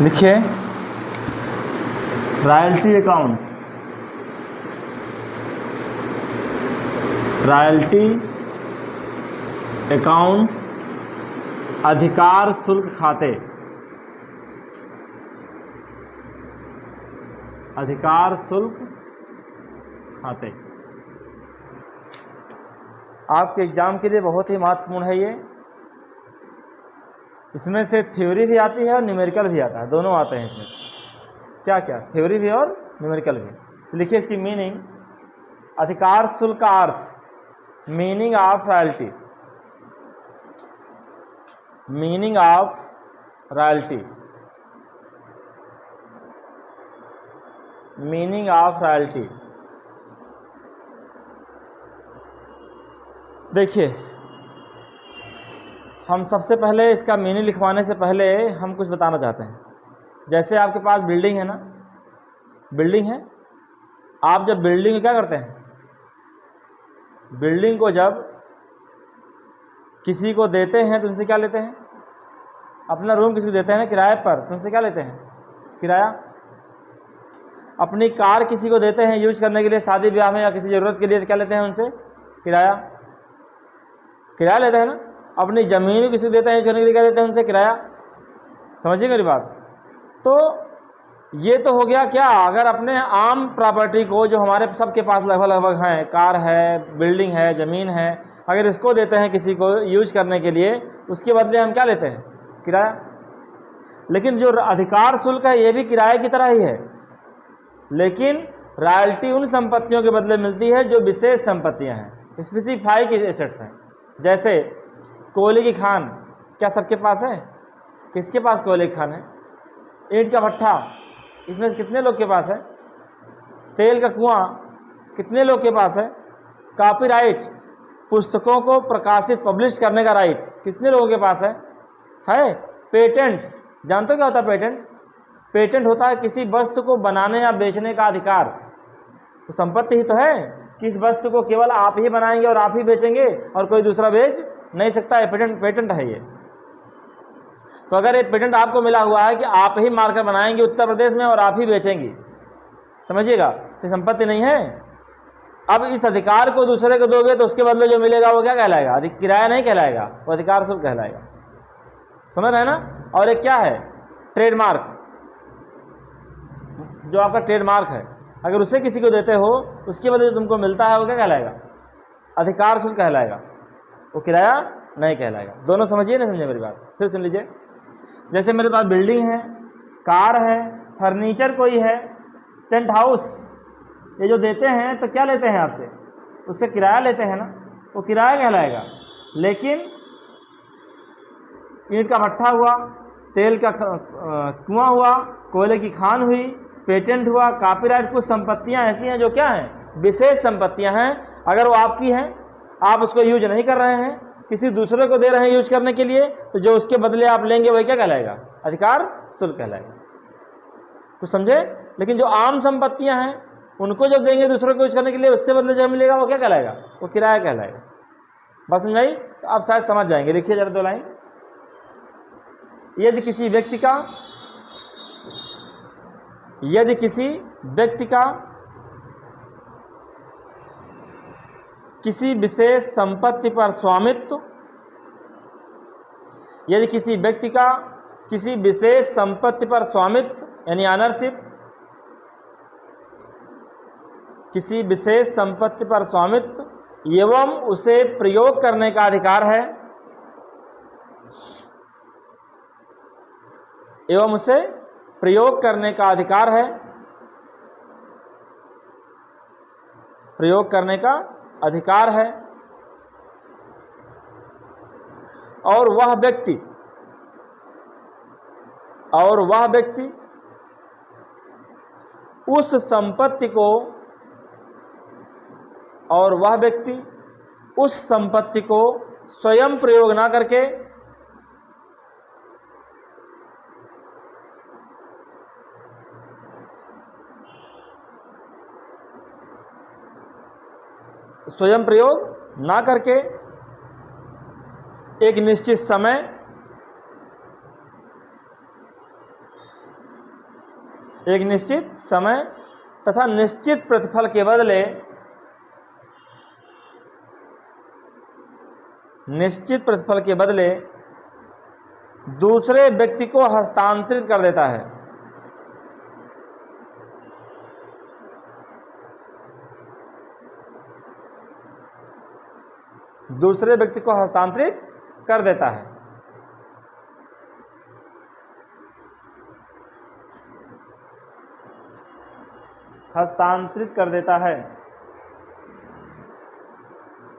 लिखिए royalty account, royalty account अधिकार शुल्क खाते, अधिकार शुल्क खाते आपके एग्जाम के लिए बहुत ही महत्वपूर्ण है। ये इसमें से थ्योरी भी आती है और न्यूमेरिकल भी आता है, दोनों आते हैं इसमें से। क्या क्या, थ्योरी भी और न्यूमेरिकल भी। तो लिखिए इसकी मीनिंग, अधिकार शुल्क का अर्थ, meaning of royalty, meaning of royalty, meaning of royalty. देखिए हम सबसे पहले इसका मीनिंग लिखवाने से पहले हम कुछ बताना चाहते हैं। जैसे आपके पास बिल्डिंग है ना, बिल्डिंग है, आप जब बिल्डिंग में क्या करते हैं, बिल्डिंग को जब किसी को देते हैं तो उनसे क्या लेते हैं, अपना रूम किसी को देते हैं ना किराए पर, तो उनसे क्या लेते हैं, किराया। अपनी कार किसी को देते हैं यूज करने के लिए शादी ब्याह में या किसी ज़रूरत के लिए, तो क्या लेते हैं उनसे, किराया, किराया लेते हैं ना। अपनी ज़मीन किसी को देते हैं यूज करने के लिए, क्या देते हैं उनसे, किराया। समझिए मेरी बात। तो ये तो हो गया क्या, अगर अपने आम प्रॉपर्टी को जो हमारे सबके पास लगभग हैं, कार है, बिल्डिंग है, ज़मीन है, अगर इसको देते हैं किसी को यूज करने के लिए, उसके बदले हम क्या लेते हैं, किराया। लेकिन जो अधिकार शुल्क है ये भी किराए की तरह ही है, लेकिन रॉयल्टी उन संपत्तियों के बदले मिलती है जो विशेष संपत्तियां हैं, स्पेसिफाइड एसेट्स हैं। जैसे कोयले की खान, क्या सबके पास है, किसके पास कोयले की खान है। ईंट का भट्ठा, इसमें से कितने लोग के पास है। तेल का कुआं, कितने लोग के पास है। कॉपीराइट, पुस्तकों को प्रकाशित पब्लिश करने का राइट, कितने लोगों के पास है। पेटेंट, जानते हो क्या होता है पेटेंट, पेटेंट होता है किसी वस्तु को बनाने या बेचने का अधिकार। तो संपत्ति ही तो है कि इस वस्तु को केवल आप ही बनाएंगे और आप ही बेचेंगे और कोई दूसरा बेच नहीं सकता है, पेटेंट है ये। तो अगर ये पेटेंट आपको मिला हुआ है कि आप ही मार्कर बनाएंगे उत्तर प्रदेश में और आप ही बेचेंगी, समझिएगा, तो संपत्ति नहीं है। अब इस अधिकार को दूसरे को दोगे तो उसके बदले जो मिलेगा वो क्या कहलाएगा, किराया नहीं कहलाएगा, वो अधिकार शुल्क कहलाएगा। समझ रहे हैं ना। और एक क्या है, ट्रेडमार्क, जो आपका ट्रेडमार्क है, अगर उसे किसी को देते हो उसके बदले जो तुमको मिलता है वो क्या कहलाएगा, अधिकार शुल्क कहलाएगा, वो किराया नहीं कहलाएगा। दोनों समझिए ना, समझे मेरी बात, फिर सुन लीजिए। जैसे मेरे पास बिल्डिंग है, कार है, फर्नीचर कोई है, टेंट हाउस, ये जो देते हैं तो क्या लेते हैं आपसे, उससे किराया लेते हैं ना, वो किराया कहलाएगा। लेकिन ईंट का भट्ठा हुआ, तेल का कुआं हुआ, कोयले की खान हुई, पेटेंट हुआ, कॉपीराइट, कुछ संपत्तियां ऐसी हैं जो क्या हैं, विशेष संपत्तियां हैं। अगर वो आपकी हैं, आप उसको यूज नहीं कर रहे हैं, किसी दूसरे को दे रहे हैं यूज करने के लिए, तो जो उसके बदले आप लेंगे वही क्या कहलाएगा, अधिकार शुल्क कहलाएगा। कुछ समझे। लेकिन जो आम संपत्तियां हैं उनको जब देंगे दूसरे को यूज करने के लिए, उससे बदले जो मिलेगा वो क्या कहलाएगा, वो किराया कहलाएगा। बस समझ आई, तो आप शायद समझ जाएंगे। लिखिए जरा दो लाइन। यदि किसी व्यक्ति का, यदि किसी व्यक्ति का किसी विशेष संपत्ति पर स्वामित्व, यदि किसी व्यक्ति का किसी विशेष संपत्ति पर स्वामित्व यानी ऑनरशिप, किसी विशेष संपत्ति पर स्वामित्व एवं उसे प्रयोग करने का अधिकार है, एवं उसे प्रयोग करने का अधिकार है, प्रयोग करने का अधिकार है, और वह व्यक्ति उस संपत्ति को, और वह व्यक्ति उस संपत्ति को स्वयं प्रयोग ना करके स्वयं प्रयोग ना करके एक निश्चित समय एक निश्चित समय तथा निश्चित प्रतिफल के बदले दूसरे व्यक्ति को हस्तांतरित कर देता है। दूसरे व्यक्ति को हस्तांतरित कर देता है। हस्तांतरित कर देता है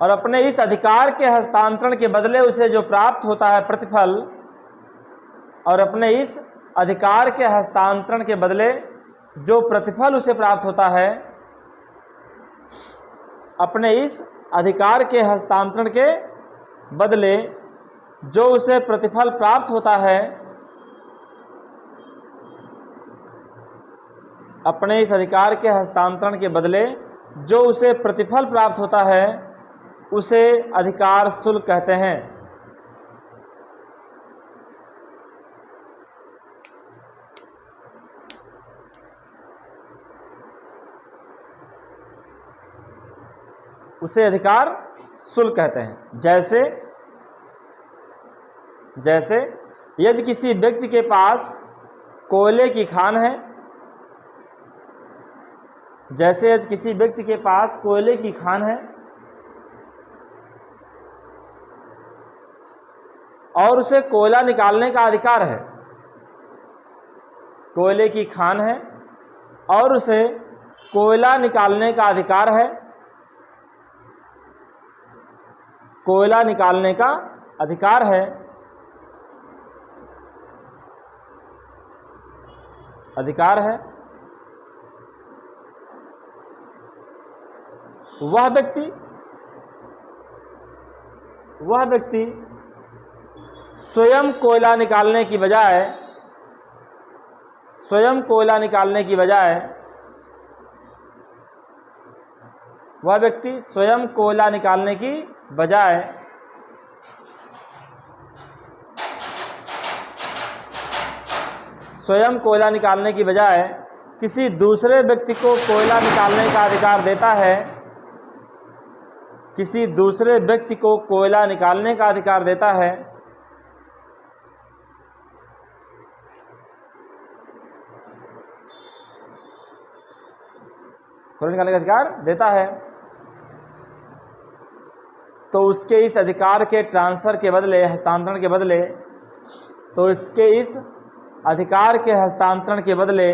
और अपने इस अधिकार के हस्तांतरण के बदले उसे जो प्राप्त होता है प्रतिफल, और अपने इस अधिकार के हस्तांतरण के बदले जो प्रतिफल उसे प्राप्त होता है, अपने इस अधिकार के हस्तांतरण के बदले जो उसे प्रतिफल प्राप्त होता है, अपने इस अधिकार के हस्तांतरण के बदले जो उसे प्रतिफल प्राप्त होता है, उसे अधिकार शुल्क कहते हैं। उसे अधिकार शुल्क कहते हैं। जैसे यदि किसी व्यक्ति के पास कोयले की खान है, जैसे यदि किसी व्यक्ति के पास कोयले की खान है और उसे कोयला निकालने का अधिकार है, कोयले की खान है और उसे कोयला निकालने का अधिकार है, कोयला निकालने का अधिकार है, वह व्यक्ति स्वयं कोयला निकालने की बजाय वह व्यक्ति स्वयं कोयला निकालने की बजाय किसी दूसरे व्यक्ति को कोयला निकालने का अधिकार देता है, किसी दूसरे व्यक्ति को कोयला निकालने का अधिकार देता है, कोयला निकालने का अधिकार देता है, तो उसके इस अधिकार के ट्रांसफर के बदले, हस्तांतरण के बदले, तो इसके इस अधिकार के हस्तांतरण के बदले,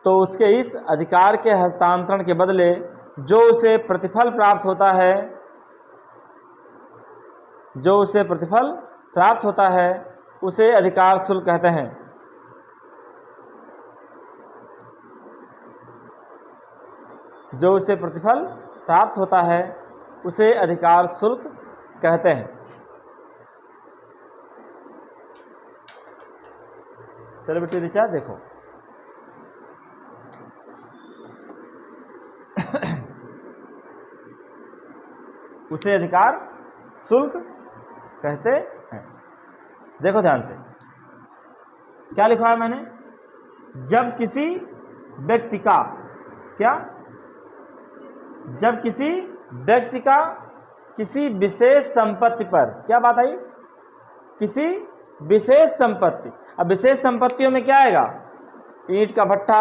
तो उसके इस अधिकार के हस्तांतरण के बदले जो उसे प्रतिफल प्राप्त होता है, जो उसे प्रतिफल प्राप्त होता है, उसे अधिकार शुल्क कहते हैं। जो उसे प्रतिफल प्राप्त होता है उसे अधिकार शुल्क कहते हैं। चलो बेटी रिचा देखो, उसे अधिकार शुल्क कहते हैं। देखो ध्यान से क्या लिखा है मैंने, जब किसी व्यक्ति का जब किसी व्यक्ति का किसी विशेष संपत्ति पर, क्या बात आई, किसी विशेष संपत्ति। अब विशेष संपत्तियों में क्या आएगा, ईंट का भट्ठा,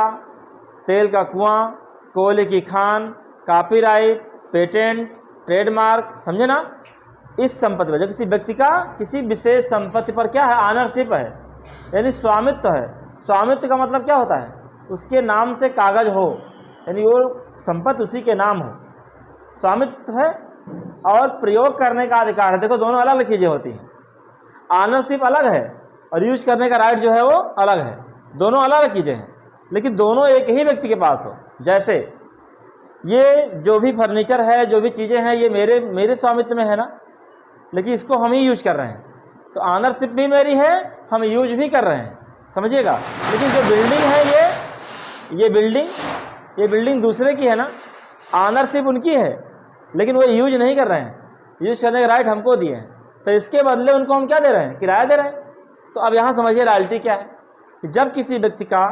तेल का कुआं, कोयले की खान, कॉपीराइट, पेटेंट, ट्रेडमार्क, समझे ना। इस संपत्ति पर, जब किसी व्यक्ति का किसी विशेष संपत्ति पर क्या है, ऑनरशिप है, यानी स्वामित्व है। स्वामित्व का मतलब क्या होता है, उसके नाम से कागज हो, यानी वो संपत्ति उसी के नाम हो। स्वामित्व है और प्रयोग करने का अधिकार है। देखो दोनों अलग अलग चीज़ें होती हैं। ऑनरशिप अलग है और यूज करने का राइट जो है वो अलग है। दोनों अलग अलग चीज़ें हैं, लेकिन दोनों एक ही व्यक्ति के पास हो। जैसे ये जो भी फर्नीचर है, जो भी चीज़ें हैं, ये मेरे स्वामित्व में है ना, लेकिन इसको हम ही यूज कर रहे हैं, तो ऑनरशिप भी मेरी है, हम यूज भी कर रहे हैं, समझिएगा। लेकिन जो बिल्डिंग है, ये बिल्डिंग दूसरे की है ना, ऑनरशिप उनकी है, लेकिन वो यूज नहीं कर रहे हैं, यूज करने का राइट हमको दिए हैं, तो इसके बदले उनको हम क्या दे रहे हैं, किराया दे रहे हैं। तो अब यहाँ समझिए रॉयल्टी क्या है। कि जब किसी व्यक्ति का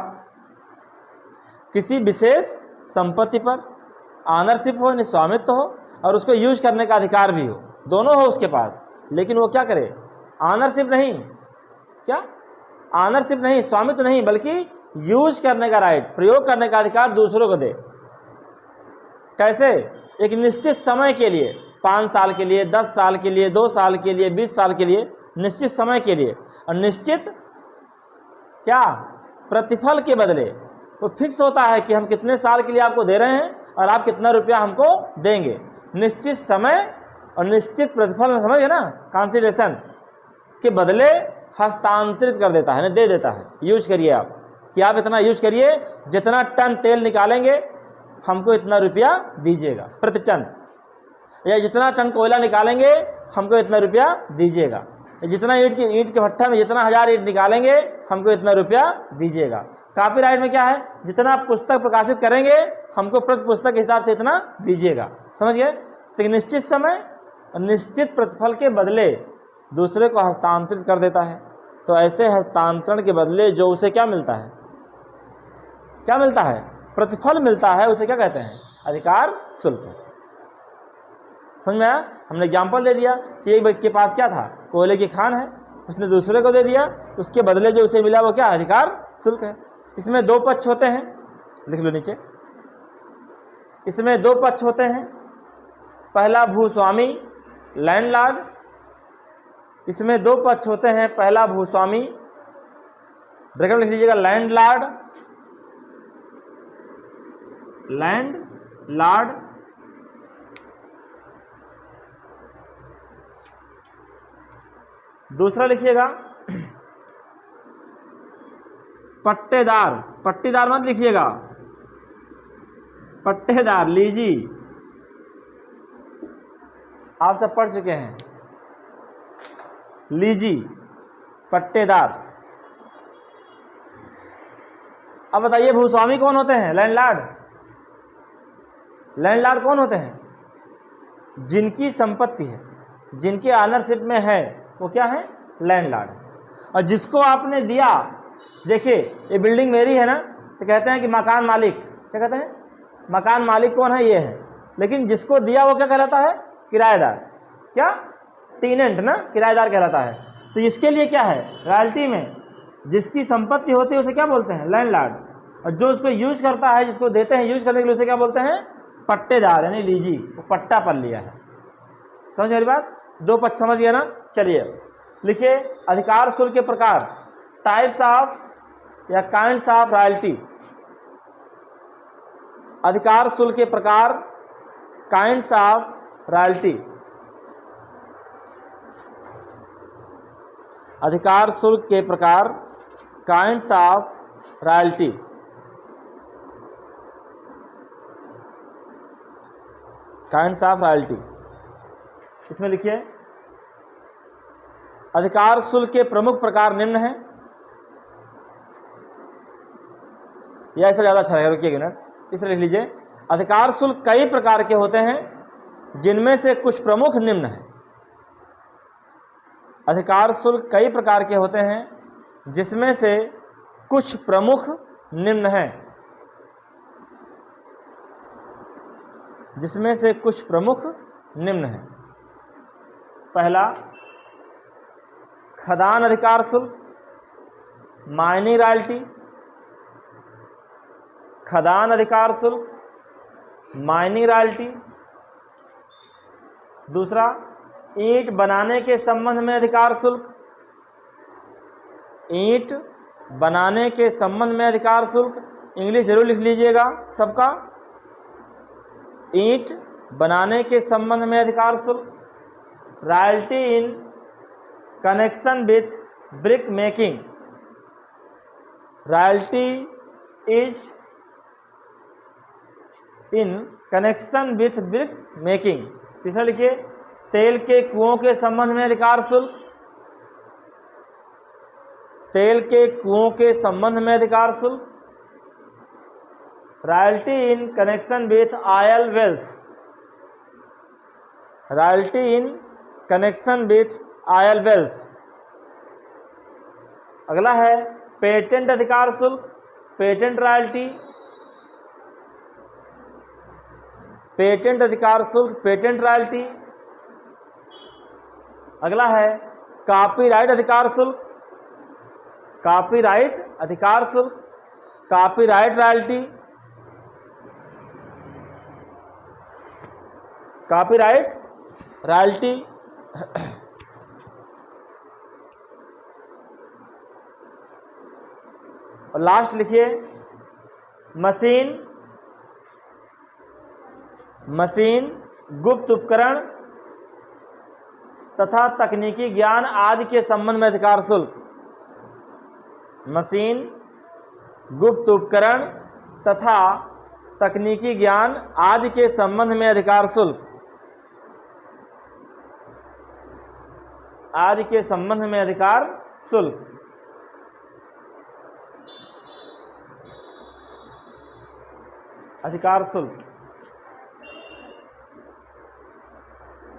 किसी विशेष संपत्ति पर ऑनरशिप हो, यानी स्वामित्व हो, और उसको यूज करने का अधिकार भी हो, दोनों हो उसके पास, लेकिन वो क्या करे, ऑनरशिप नहीं, क्या ऑनरशिप नहीं, स्वामित्व नहीं, बल्कि यूज करने का राइट, प्रयोग करने का अधिकार दूसरों को दे। कैसे? एक निश्चित समय के लिए, 5 साल के लिए, 10 साल के लिए, 2 साल के लिए, 20 साल के लिए, निश्चित समय के लिए, और निश्चित क्या प्रतिफल के बदले। तो फिक्स होता है कि हम कितने साल के लिए आपको दे रहे हैं और आप कितना रुपया हमको देंगे। निश्चित समय और निश्चित प्रतिफल, समझ गए ना, कंसिडरेशन के बदले हस्तांतरित कर देता है ना, दे देता है। यूज करिए आप, कि आप इतना यूज करिए, जितना टन तेल निकालेंगे हमको इतना रुपया दीजिएगा प्रति टन, या जितना टन कोयला निकालेंगे हमको इतना रुपया दीजिएगा, जितना ईंट के भट्ठा में जितना 1000 ईंट निकालेंगे हमको इतना रुपया दीजिएगा। कॉपीराइट में क्या है, जितना आप पुस्तक प्रकाशित करेंगे हमको प्रति पुस्तक के हिसाब से इतना दीजिएगा। समझ गए? तो निश्चित समय और निश्चित प्रतिफल के बदले दूसरे को हस्तांतरित कर देता है। तो ऐसे हस्तांतरण के बदले जो उसे क्या मिलता है, क्या मिलता है, प्रतिफल मिलता है, उसे क्या कहते हैं, अधिकार शुल्क। समझ में आया? हमने एग्जाम्पल दे दिया कि एक व्यक्ति के पास क्या था, कोयले की खान है, उसने दूसरे को दे दिया, उसके बदले जो उसे मिला वो क्या, अधिकार शुल्क है। इसमें 2 पक्ष होते हैं, लिख लो नीचे, इसमें 2 पक्ष होते हैं। पहला भूस्वामी, लैंडलॉर्ड, इसमें 2 पक्ष होते हैं। पहला भूस्वामी, ब्रैकेट में लिख लीजिएगा, लैंडलॉर्ड, लैंडलॉर्ड, दूसरा लिखिएगा पट्टेदार, पट्टीदार मत लिखिएगा, पट्टेदार, लीजी, आप सब पढ़ चुके हैं, लीजी, पट्टेदार। अब बताइए भूस्वामी कौन होते हैं, लैंडलॉर्ड। लैंडलॉर्ड कौन होते हैं, जिनकी संपत्ति है, जिनके ऑनरशिप में है, वो क्या है, लैंडलॉर्ड। और जिसको आपने दिया, देखिए ये बिल्डिंग मेरी है ना, तो कहते हैं कि मकान मालिक, क्या कहते हैं, मकान मालिक कौन है, ये है। लेकिन जिसको दिया वो क्या कहलाता है, किराएदार, क्या, टेनेंट ना, किराएदार कहलाता है। तो इसके लिए क्या है, रॉयल्टी में जिसकी संपत्ति होती है उसे क्या बोलते हैं, लैंडलॉर्ड। और जो उसको यूज करता है, जिसको देते हैं यूज करने के लिए, उसे क्या बोलते हैं, पट्टेदार, यानी लीजी, वो पट्टा पर लिया है। समझ मेरी बात? 2 पक्ष समझ गया ना। चलिए लिखिए, अधिकार शुल्क के प्रकार, टाइप्स ऑफ या काइंड्स ऑफ रॉयल्टी। अधिकार शुल्क के प्रकार, काइंड्स ऑफ रॉयल्टी। अधिकार शुल्क के प्रकार, kinds of royalty. Kinds of royalty, इसमें लिखिए, अधिकार शुल्क के प्रमुख प्रकार निम्न हैं, या ऐसा ज़्यादा अच्छा रहेगा, रुकिए मिनट, इसे लिख लीजिए। अधिकार शुल्क कई प्रकार के होते हैं, जिनमें से कुछ प्रमुख निम्न हैं। अधिकार शुल्क कई प्रकार के होते हैं, जिसमें से कुछ प्रमुख निम्न हैं, जिसमें से कुछ प्रमुख निम्न हैं। पहला, खदान अधिकार शुल्क, माइनिंग रॉयल्टी, खदान अधिकार शुल्क, माइनिंग रॉयल्टी। दूसरा, ईंट बनाने के संबंध में अधिकार शुल्क, ईंट बनाने के संबंध में अधिकार शुल्क, इंग्लिश जरूर लिख लीजिएगा सबका, ईंट बनाने के संबंध में अधिकार शुल्क। Royalty in connection with brick making, royalty is in connection with brick making. तीसरा लिखिए, तेल के कुओं के संबंध में अधिकार शुल्क, तेल के कुओं के संबंध में अधिकार शुल्क। Royalty in connection with oil wells, royalty in connection with oil wells. अगला है पेटेंट अधिकार शुल्क, पेटेंट रॉयल्टी, पेटेंट अधिकार शुल्क, पेटेंट रॉयल्टी। अगला है कॉपीराइट अधिकार शुल्क, कॉपीराइट अधिकार शुल्क, कॉपीराइट रॉयल्टी, कॉपीराइट रॉयल्टी। और लास्ट लिखिए मशीन, मशीन, गुप्त उपकरण तथा तकनीकी ज्ञान आदि के संबंध में अधिकार शुल्क। मशीन, गुप्त उपकरण तथा तकनीकी ज्ञान आदि के संबंध में अधिकार शुल्क, आदि के संबंध में अधिकार शुल्क। अधिकार शुल्क।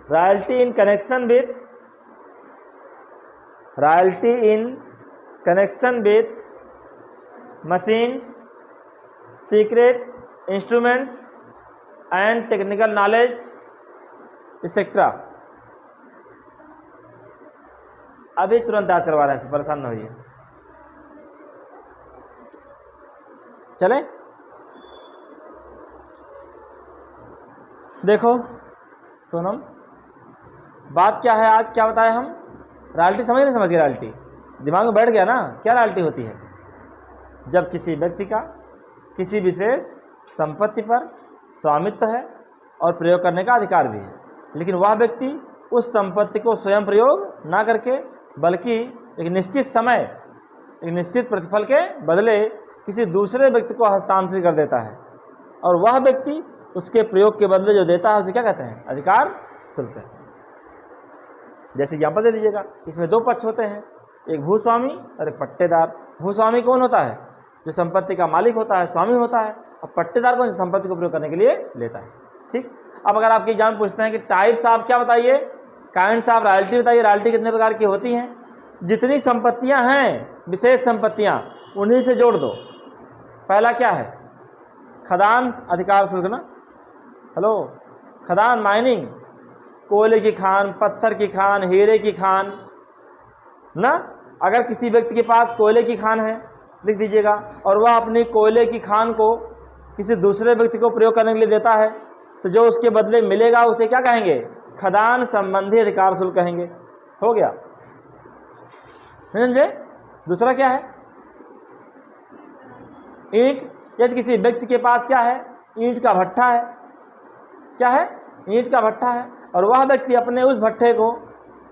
Royalty in connection with, royalty in connection with machines, secret instruments and technical knowledge etcetera. अभी तुरंत याद करवा रहे हैं, परेशान न होइए। चले देखो सोनम, बात क्या है आज, क्या बताया हम? रॉयल्टी समझ नहीं समझ गए? रॉयल्टी दिमाग में बैठ गया ना? क्या रॉयल्टी होती है? जब किसी व्यक्ति का किसी विशेष संपत्ति पर स्वामित्व है और प्रयोग करने का अधिकार भी है, लेकिन वह व्यक्ति उस संपत्ति को स्वयं प्रयोग ना करके बल्कि एक निश्चित समय, एक निश्चित प्रतिफल के बदले किसी दूसरे व्यक्ति को हस्तांतरित कर देता है, और वह व्यक्ति उसके प्रयोग के बदले जो देता है उसे क्या कहते हैं? अधिकार शुल्क कहते हैं। जैसे एग्जाम्पल दे दीजिएगा, इसमें दो पक्ष होते हैं, एक भूस्वामी और एक पट्टेदार। भूस्वामी कौन होता है? जो संपत्ति का मालिक होता है, स्वामी होता है। और पट्टेदार कौन? संपत्ति को प्रयोग करने के लिए लेता है। ठीक। अब अगर आपके एग्जाम पूछते हैं कि टाइप्स आप क्या बताइए, काइंड्स ऑफ रॉयल्टी बताइए, रॉयल्टी कितने प्रकार की होती हैं? जितनी संपत्तियां हैं, विशेष संपत्तियां, उन्हीं से जोड़ दो। पहला क्या है? खदान अधिकार शुल्क ना। हेलो, खदान माइनिंग, कोयले की खान, पत्थर की खान, हीरे की खान ना। अगर किसी व्यक्ति के पास कोयले की खान है, लिख दीजिएगा, और वह अपनी कोयले की खान को किसी दूसरे व्यक्ति को प्रयोग करने के लिए देता है, तो जो उसके बदले मिलेगा उसे क्या कहेंगे? खदान संबंधी अधिकार शुल्क कहेंगे। हो गया, समझे? दूसरा क्या है? ईंट। यदि किसी व्यक्ति के पास क्या है? ईंट का भट्ठा है। क्या है? ईंट का भट्ठा है, और वह व्यक्ति अपने उस भट्ठे को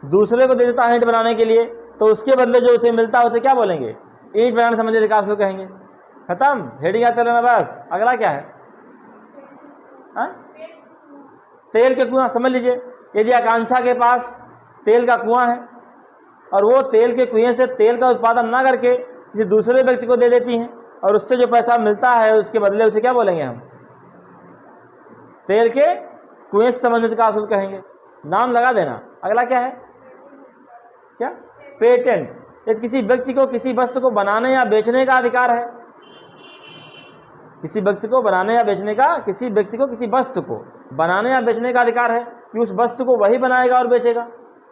दूसरे को दे देता है ईंट बनाने के लिए, तो उसके बदले जो उसे मिलता है उसे क्या बोलेंगे? ईंट बनाने संबंधी अधिकार शुल्क कहेंगे। खत्म, हेडिंग आते रहना बस। अगला क्या है? तेल के कुआं। समझ लीजिए, यदि आकांक्षा के पास तेल का कुआं है और वो तेल के कुएं से तेल का उत्पादन ना करके किसी दूसरे व्यक्ति को दे देती हैं, और उससे जो पैसा मिलता है उसके बदले उसे क्या बोलेंगे हम? तेल के कुएं से संबंधित अधिकार शुल्क कहेंगे। नाम लगा देना। अगला क्या है? क्या? पेटेंट। यदि किसी व्यक्ति को किसी वस्तु को बनाने या बेचने का अधिकार है, किसी व्यक्ति को बनाने या बेचने का, किसी व्यक्ति को किसी वस्तु को बनाने या बेचने का अधिकार है कि उस वस्तु को वही बनाएगा और बेचेगा।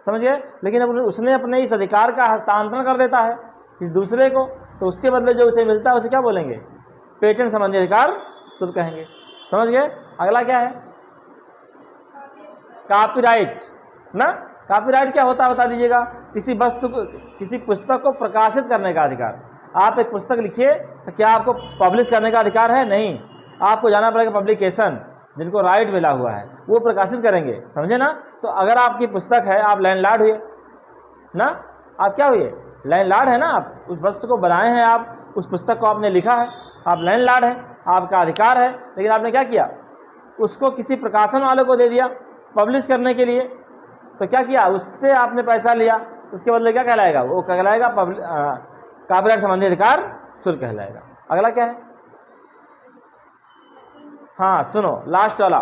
समझ गए? लेकिन उसने अपने इस अधिकार का हस्तांतरण कर देता है किसी दूसरे को, तो उसके बदले जो उसे मिलता है उसे क्या बोलेंगे? पेटेंट संबंधी अधिकार शुल्क कहेंगे। समझ गए? अगला क्या है? कॉपीराइट ना। कॉपीराइट क्या होता है बता दीजिएगा? किसी वस्तु को, किसी पुस्तक को प्रकाशित करने का अधिकार। आप एक पुस्तक लिखिए तो क्या आपको पब्लिश करने का अधिकार है? नहीं, आपको जाना पड़ेगा पब्लिकेशन, जिनको राइट मिला हुआ है वो प्रकाशित करेंगे। समझे ना? तो अगर आपकी पुस्तक है, आप लैंडलॉर्ड हुए ना। आप क्या हुए? लैंडलॉर्ड है ना। आप उस वस्तु को बनाए हैं, आप उस पुस्तक को आपने लिखा है, आप लैंडलॉर्ड हैं, आपका अधिकार है। लेकिन आपने क्या किया? उसको किसी प्रकाशन वाले को दे दिया पब्लिश करने के लिए। तो क्या किया? उससे आपने पैसा लिया, उसके बदले क्या कहलाएगा? वो कहलाएगा कॉपीराइट संबंधी अधिकार शुल्क कहलाएगा। अगला क्या है? हाँ सुनो, लास्ट वाला।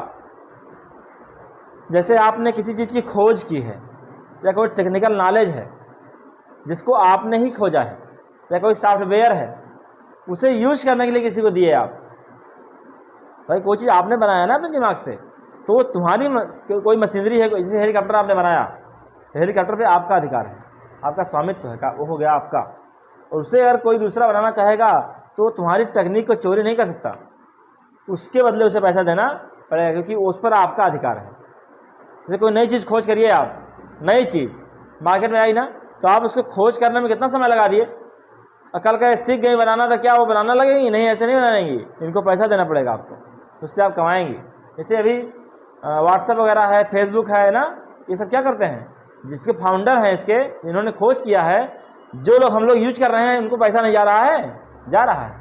जैसे आपने किसी चीज़ की खोज की है या कोई टेक्निकल नॉलेज है जिसको आपने ही खोजा है, या कोई सॉफ्टवेयर है, उसे यूज करने के लिए किसी को दिए आप। भाई कोई चीज़ आपने बनाया ना अपने दिमाग से, तो वो तुम्हारी कोई मशीनरी है, जैसे हेलीकॉप्टर आपने बनाया, तो हेलीकॉप्टर पे आपका अधिकार है, आपका स्वामित्व है, वो हो गया आपका। और उसे अगर कोई दूसरा बनाना चाहेगा तो तुम्हारी टेक्निक को चोरी नहीं कर सकता, उसके बदले उसे पैसा देना पड़ेगा, क्योंकि उस पर आपका अधिकार है। जैसे कोई नई चीज़ खोज करिए आप, नई चीज़ मार्केट में आई ना, तो आप उसको खोज करने में कितना समय लगा दिए, और कल का सीख गई बनाना, तो क्या वो बनाना लगेंगी? नहीं, ऐसे नहीं बनाएंगी, इनको पैसा देना पड़ेगा आपको, उससे आप कमाएंगे। जैसे अभी व्हाट्सएप वगैरह है, फेसबुक है ना, ये सब क्या करते हैं, जिसके फाउंडर हैं, इसके जिन्होंने खोज किया है, जो लोग हम लोग यूज कर रहे हैं, उनको पैसा नहीं जा रहा है, जा रहा है।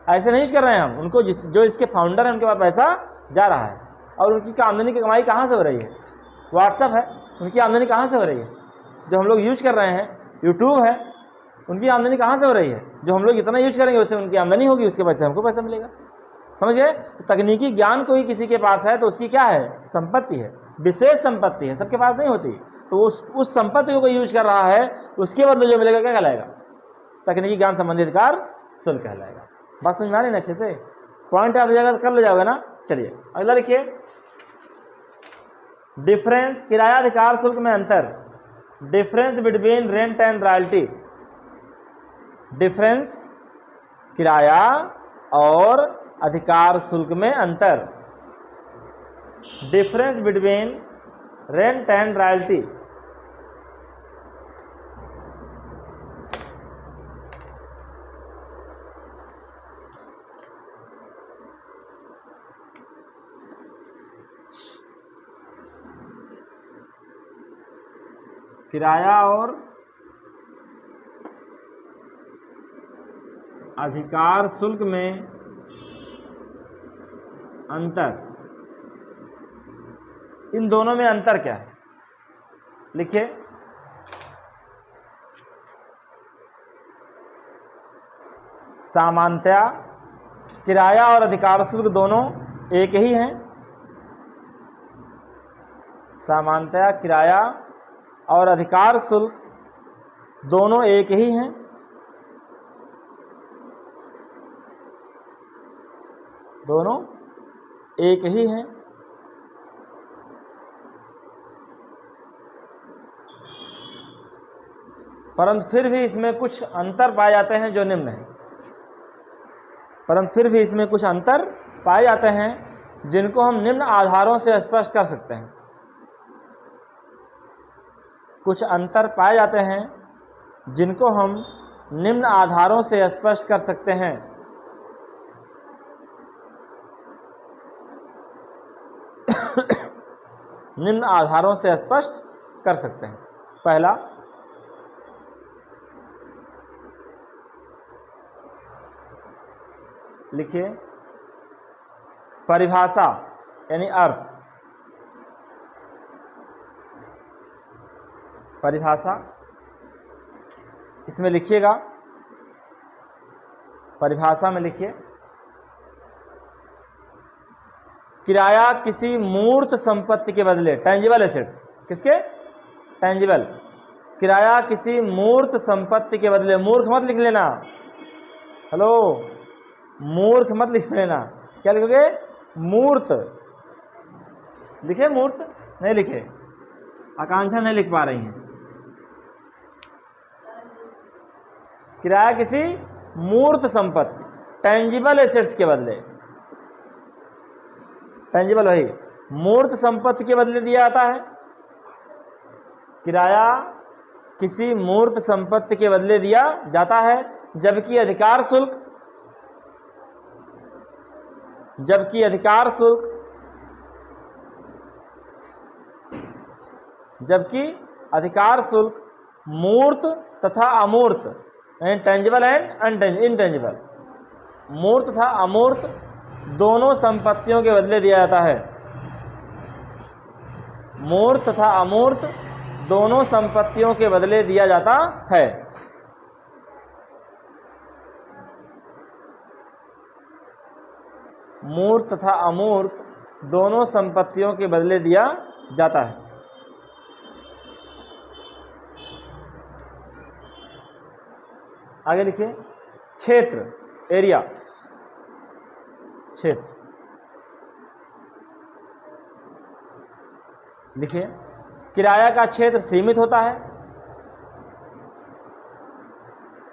ऐसे नहीं यूज कर रहे हैं हम, उनको जो इसके फाउंडर हैं उनके पास पैसा जा रहा है। और उनकी आमदनी की कमाई कहाँ से हो रही है? व्हाट्सएप है, उनकी आमदनी कहाँ से हो रही है? जो हम लोग यूज कर रहे हैं, यूट्यूब है, उनकी आमदनी कहाँ से हो रही है? जो हम लोग इतना यूज करेंगे उससे उनकी आमदनी होगी, उसके पैसे हमको पैसा मिलेगा। समझ गए? तो तकनीकी ज्ञान कोई किसी के पास है तो उसकी क्या है? संपत्ति है, विशेष संपत्ति है, सबके पास नहीं होती। तो उस संपत्ति को कोई यूज कर रहा है, उसके बदले जो मिलेगा क्या कहलाएगा? तकनीकी ज्ञान संबंधी अधिकार शुल्क कहलाएगा। बात समझ में आ रही ना अच्छे से? पॉइंट याद हो जाएगा तो कर ले जाओगे ना। चलिए अगला लिखिए, डिफरेंस, किराया अधिकार शुल्क में अंतर। Difference between rent and royalty. Difference, किराया और अधिकार शुल्क में अंतर। Difference between rent and royalty. किराया और अधिकार शुल्क में अंतर, इन दोनों में अंतर क्या है? लिखिए, सामान्यतया किराया और अधिकार शुल्क दोनों एक ही हैं। सामान्यतया किराया और अधिकार शुल्क दोनों एक ही हैं। दोनों एक ही हैं, परंतु फिर भी इसमें कुछ अंतर पाए जाते हैं जो निम्न है। परंतु फिर भी इसमें कुछ अंतर पाए जाते हैं जिनको हम निम्न आधारों से स्पष्ट कर सकते हैं। कुछ अंतर पाए जाते हैं जिनको हम निम्न आधारों से स्पष्ट कर सकते हैं। निम्न आधारों से स्पष्ट कर सकते हैं। पहला, लिखिए, परिभाषा यानी अर्थ। परिभाषा, इसमें लिखिएगा, परिभाषा में लिखिए, किराया किसी मूर्त संपत्ति के बदले, टेंजिबल एसेट्स, किसके? टेंजिबल। किराया किसी मूर्त संपत्ति के बदले, मूर्ख मत लिख लेना, हेलो, मूर्ख मत लिख लेना। क्या लिखोगे? मूर्त। लिखे मूर्त? नहीं लिखे, आकांक्षा नहीं लिख पा रही हैं। किराया किसी मूर्त संपत्ति, टेंजिबल एसेट्स के बदले, टेंजिबल वही मूर्त संपत्ति के बदले दिया जाता है। किराया किसी मूर्त संपत्ति के बदले दिया जाता है, जबकि अधिकार शुल्क, जबकि अधिकार शुल्क, जबकि अधिकार शुल्क मूर्त तथा अमूर्त, टेंजिबल एंड इनटेंजिबल, मूर्त तथा अमूर्त दोनों संपत्तियों के बदले दिया जाता है। मूर्त तथा अमूर्त दोनों संपत्तियों के बदले दिया जाता है। मूर्त तथा अमूर्त दोनों संपत्तियों के बदले दिया जाता है। आगे लिखिए क्षेत्र, एरिया, क्षेत्र लिखिए। किराया का क्षेत्र सीमित होता है,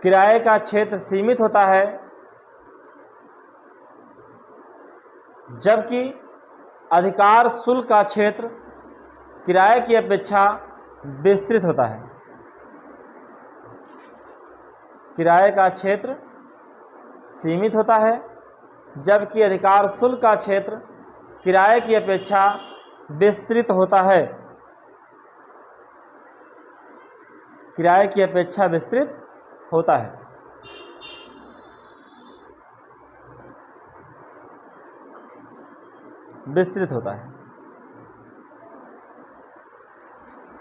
किराए का क्षेत्र सीमित होता है, जबकि अधिकार शुल्क का क्षेत्र किराए की अपेक्षा विस्तृत होता है। किराए का क्षेत्र सीमित होता है, जबकि अधिकार शुल्क का क्षेत्र किराए की अपेक्षा विस्तृत होता है। किराए की अपेक्षा विस्तृत होता है। विस्तृत होता है।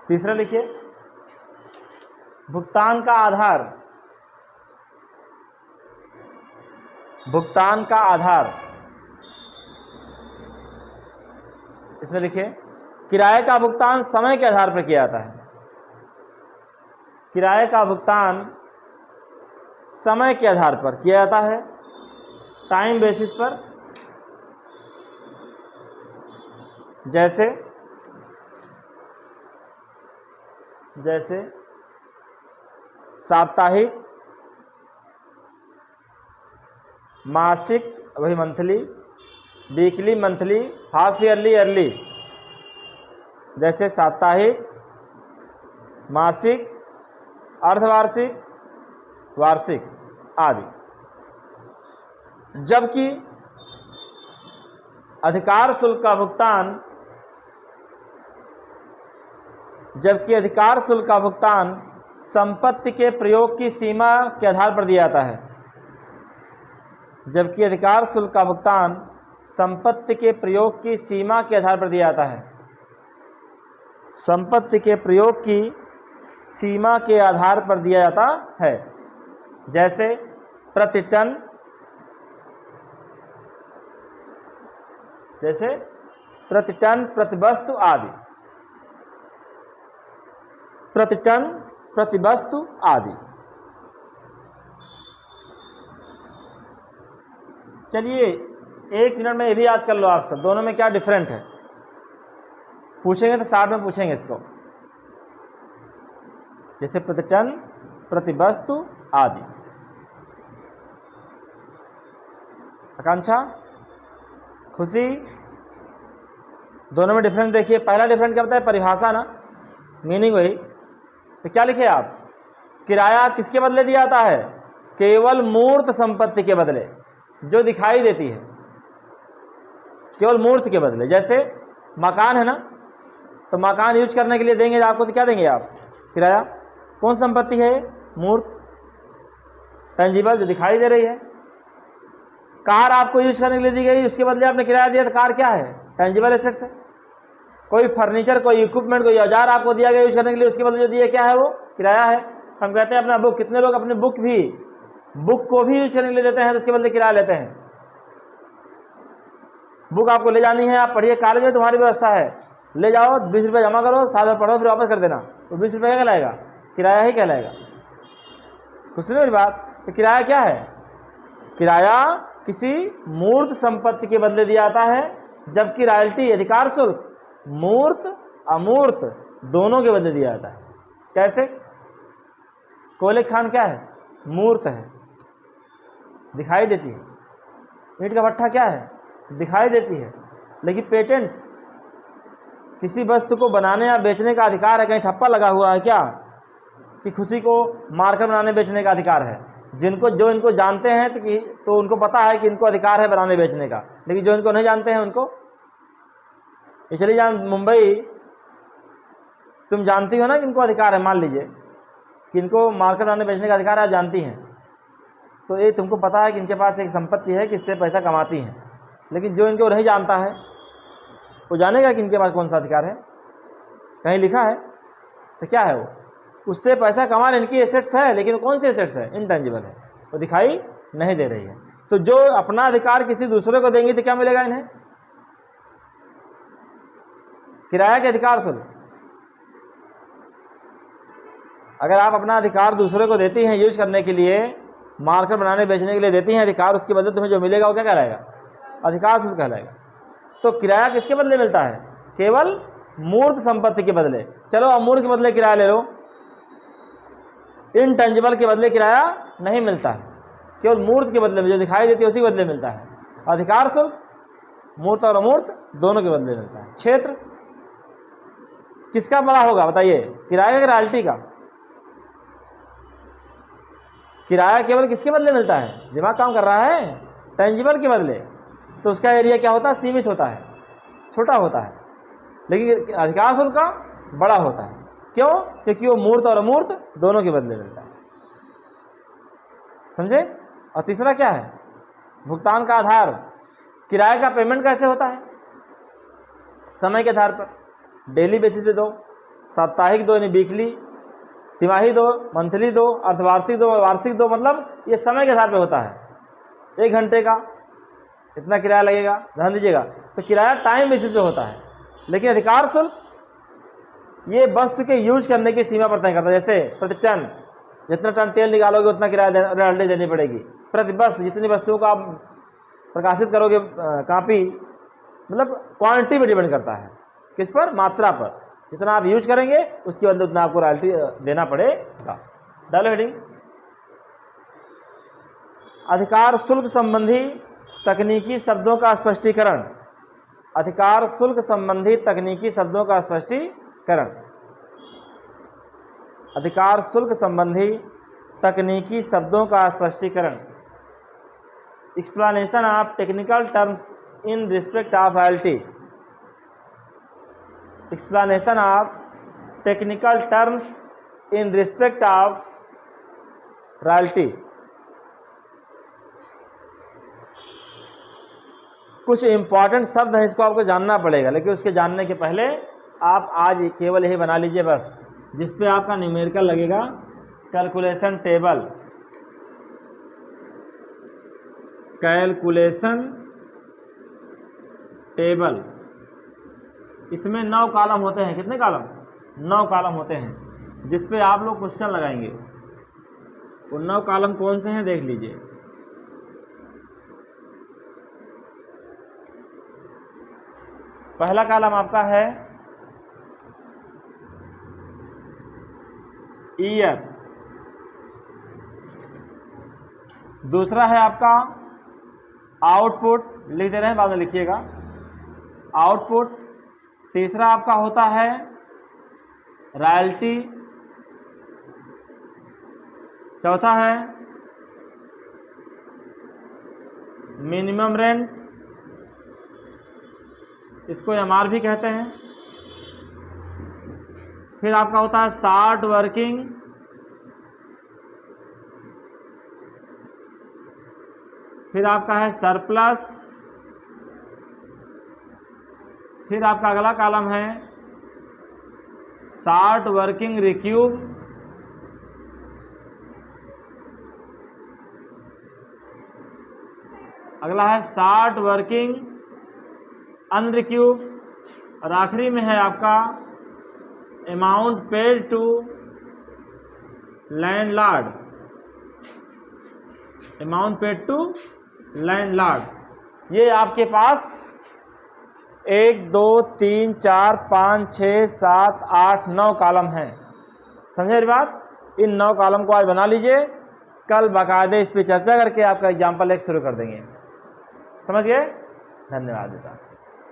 तीसरा लिखिए भुगतान का आधार, भुगतान का आधार। इसमें लिखिए किराए का भुगतान समय के आधार पर किया जाता है। किराए का भुगतान समय के आधार पर किया जाता है, टाइम बेसिस पर। जैसे जैसे साप्ताहिक, मासिक वही monthly, weekly, monthly, half yearly, yearly. जैसे साप्ताहिक, मासिक, अर्धवार्षिक, वार्षिक आदि। जबकि अधिकार शुल्क का भुगतान, जबकि अधिकार शुल्क का भुगतान संपत्ति के प्रयोग की सीमा के आधार पर दिया जाता है। जबकि अधिकार शुल्क का भुगतान संपत्ति के प्रयोग की सीमा के आधार पर दिया जाता है। संपत्ति के प्रयोग की सीमा के आधार पर दिया जाता है। जैसे प्रति टन, जैसे प्रति टन, प्रति वस्तु आदि। प्रति टन, प्रति वस्तु आदि। चलिए 1 मिनट में ये भी याद कर लो आप सब, दोनों में क्या डिफरेंट है। पूछेंगे तो साथ में पूछेंगे इसको। जैसे प्रति टन, प्रति वस्तु आदि। आकांक्षा, खुशी, दोनों में डिफरेंट देखिए। पहला डिफरेंट क्या होता है? परिभाषा ना, मीनिंग वही। तो क्या लिखे आप? किराया किसके बदले दिया जाता है? केवल मूर्त संपत्ति के बदले, जो दिखाई देती है, केवल मूर्त के बदले। जैसे मकान है ना, तो मकान यूज करने के लिए देंगे आपको, तो क्या देंगे आप? किराया। कौन संपत्ति है? मूर्त, टेंजिबल, जो दिखाई दे रही है। कार आपको यूज करने के लिए दी गई, उसके बदले आपने किराया दिया, तो कार क्या है? टेंजिबल एसेट्स है। कोई फर्नीचर, कोई इक्विपमेंट, कोई औजार आपको दिया गया यूज करने के लिए, उसके बदले जो दिया क्या है? वो किराया है। हम कहते हैं अपना बुक, कितने लोग अपने बुक को भी यूज करने के लिए देते हैं, तो उसके बदले किराया लेते हैं। बुक आपको ले जानी है, आप पढ़िए, कॉलेज में तुम्हारी व्यवस्था है, ले जाओ, 20 रुपये जमा करो, 7 बार पढ़ो, फिर वापस कर देना, तो 20 रुपये क्या कहलाएगा? किराया ही कहलाएगा। कुछ नहीं मेरी बात। तो किराया क्या है? किराया किसी मूर्त संपत्ति के बदले दिया जाता है, जबकि रॉयल्टी, अधिकार शुल्क, मूर्त अमूर्त दोनों के बदले दिया जाता है। कैसे? कोयले खान क्या है? मूर्त है, दिखाई देती है। ईंट का भट्ठा क्या है? दिखाई देती है। लेकिन पेटेंट, किसी वस्तु को बनाने या बेचने का अधिकार है। कहीं ठप्पा लगा हुआ है क्या कि खुशी को मारकर बनाने बेचने का अधिकार है? जो इनको जानते हैं तो उनको पता है कि इनको अधिकार है बनाने बेचने का, लेकिन जो इनको नहीं जानते हैं उनको, चलिए जान मुंबई, तुम जानती हो ना कि इनको अधिकार है, मान लीजिए कि इनको मारकर बनाने बेचने का अधिकार है, आप जानती हैं, तो ये तुमको पता है कि इनके पास एक संपत्ति है कि इससे पैसा कमाती हैं, लेकिन जो इनको नहीं जानता है वो जानेगा कि इनके पास कौन सा अधिकार है? कहीं लिखा है? तो क्या है वो? उससे पैसा कमा रहे, इनकी एसेट्स है, लेकिन कौन सी एसेट्स है? इनटेंजिबल है, वो दिखाई नहीं दे रही है। तो जो अपना अधिकार किसी दूसरे को देंगे तो क्या मिलेगा इन्हें? किराया के अधिकार शुल्क। अगर आप अपना अधिकार दूसरे को देती हैं यूज करने के लिए, मार्कर बनाने बेचने के लिए देती हैं अधिकार, उसके बदले तुम्हें जो मिलेगा वो क्या कहलाएगा? अधिकार शुल्क कहलाएगा। तो किराया किसके बदले मिलता है? केवल मूर्त संपत्ति के बदले। चलो अमूर्त के बदले किराया ले लो, इनटेंजिबल के बदले किराया नहीं मिलता है, केवल मूर्त के बदले में जो दिखाई देती है उसी बदले मिलता है। अधिकार शुल्क मूर्त और अमूर्त दोनों के बदले मिलता है। क्षेत्र किसका बड़ा होगा बताइए, किराया का रॉयल्टी का? किराया केवल किसके बदले मिलता है? दिमाग काम कर रहा है? टेंजिबल के बदले। तो उसका एरिया क्या होता है? सीमित होता है, छोटा होता है। लेकिन अधिकार शुल्क का बड़ा होता है। क्यों? क्योंकि वो मूर्त और अमूर्त दोनों के बदले मिलता है। समझे? और तीसरा क्या है? भुगतान का आधार। किराए का पेमेंट कैसे होता है? समय के आधार पर, डेली बेसिस पे दो, साप्ताहिक दो यानी वीकली, तिमाही दो, मंथली दो, अर्धवार्षिक दो, वार्षिक दो, मतलब ये समय के आधार पर होता है। 1 घंटे का इतना किराया लगेगा, ध्यान दीजिएगा। तो किराया टाइम बेसिस पे होता है। लेकिन अधिकार शुल्क ये वस्तु के यूज करने की सीमा पर तय करता है। जैसे प्रति टन, जितना टन तेल निकालोगे उतना किराया रॉयल्टी देनी पड़ेगी। प्रति वर्ष जितनी वस्तुओं का आप प्रकाशित करोगे कॉपी, मतलब क्वांटिटी पर डिपेंड करता है। किस पर? मात्रा पर। जितना आप यूज करेंगे उसके बदले उतना आपको रॉयल्टी देना पड़ेगा। डालो हेडिंग। अधिकार शुल्क संबंधी तकनीकी शब्दों का स्पष्टीकरण। अधिकार शुल्क संबंधी तकनीकी शब्दों का स्पष्टीकरण। अधिकार शुल्क संबंधी तकनीकी शब्दों का स्पष्टीकरण। Explanation of technical terms in respect of royalty. Explanation of technical terms in respect of royalty. कुछ इंपॉर्टेंट शब्द हैं, इसको आपको जानना पड़ेगा, लेकिन उसके जानने के पहले आप आज केवल यही बना लीजिए बस, जिस पे आपका न्यूमेरिकल लगेगा, कैलकुलेशन टेबल। कैलकुलेशन टेबल, इसमें 9 कॉलम होते हैं। कितने कॉलम? 9 कॉलम होते हैं, जिस पे आप लोग क्वेश्चन लगाएंगे। वो 9 कॉलम कौन से हैं देख लीजिए। पहला कॉलम आपका है ईयर, दूसरा है आपका आउटपुट, लिख दे रहे हैं बाद में लिखिएगा, आउटपुट। तीसरा आपका होता है रॉयल्टी। चौथा है मिनिमम रेंट, इसको एमआर भी कहते हैं। फिर आपका होता है शार्ट वर्किंग, फिर आपका है सरप्लस, फिर आपका अगला कॉलम है शार्ट वर्किंग रिक्यूब, अगला है शार्ट वर्किंग अनरिक्यूब, और आखिरी में है आपका amount paid to landlord. Amount paid to landlord. ये आपके पास 1 2 3 4 5 6 7 8 9 कॉलम हैं। समझे मेरी बात? इन 9 कॉलम को आज बना लीजिए, कल बाकायदे इस पर चर्चा करके आपका एग्जाम्पल 1 शुरू कर देंगे। समझ गए? धन्यवाद बेटा।